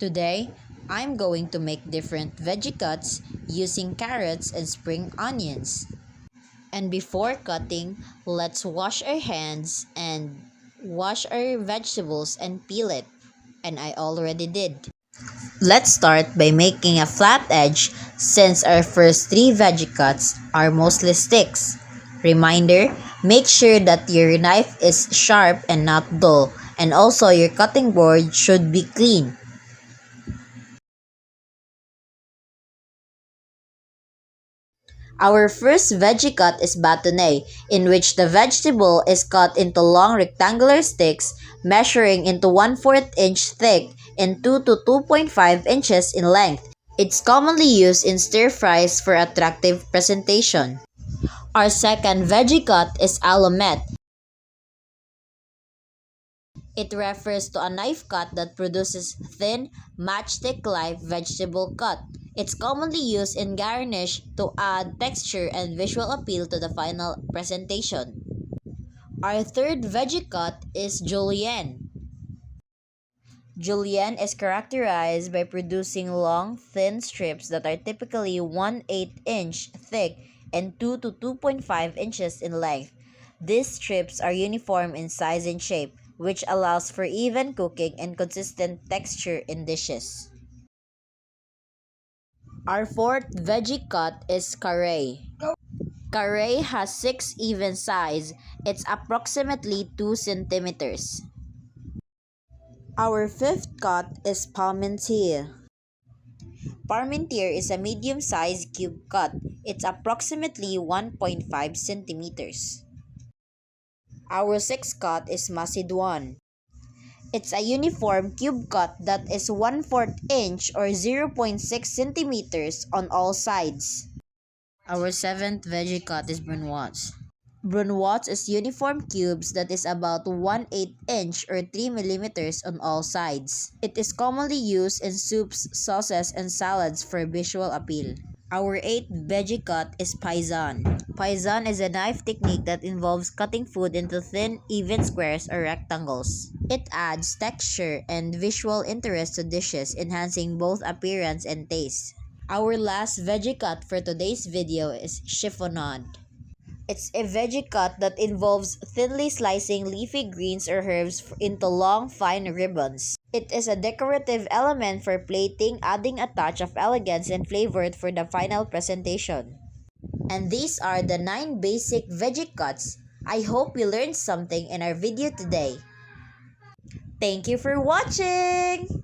Today, I'm going to make different veggie cuts using carrots and spring onions. And before cutting, let's wash our hands and wash our vegetables and peel it. And I already did. Let's start by making a flat edge since our first three veggie cuts are mostly sticks. Reminder, make sure that your knife is sharp and not dull, and also your cutting board should be clean. Our first veggie cut is batone, in which the vegetable is cut into long rectangular sticks measuring into 1/4 inch thick and 2 to 2.5 inches in length. It's commonly used in stir fries for attractive presentation. Our second veggie cut is allumette. It refers to a knife cut that produces thin, matchstick-like vegetable cut. It's commonly used in garnish to add texture and visual appeal to the final presentation. Our third veggie cut is julienne. Julienne is characterized by producing long, thin strips that are typically 1/8 inch thick and 2 to 2.5 inches in length. These strips are uniform in size and shape, which allows for even cooking and consistent texture in dishes. Our fourth veggie cut is carré. Carré has 6 even sides. It's approximately 2 centimeters. Our fifth cut is parmentier. Parmentier is a medium-sized cube cut. It's approximately 1.5 centimeters. Our sixth cut is macédoine. It's a uniform cube cut that is 1/4 inch or 0.6 centimeters on all sides. Our seventh veggie cut is brunoise. Brunoise is uniform cubes that is about 1/8 inch or 3 millimeters on all sides. It is commonly used in soups, sauces, and salads for visual appeal. Our eighth veggie cut is paisan. Paisan is a knife technique that involves cutting food into thin, even squares or rectangles. It adds texture and visual interest to dishes, enhancing both appearance and taste. Our last veggie cut for today's video is chiffonade. It's a veggie cut that involves thinly slicing leafy greens or herbs into long, fine ribbons. It is a decorative element for plating, adding a touch of elegance and flavor for the final presentation. And these are the 9 basic veggie cuts. I hope you learned something in our video today. Thank you for watching!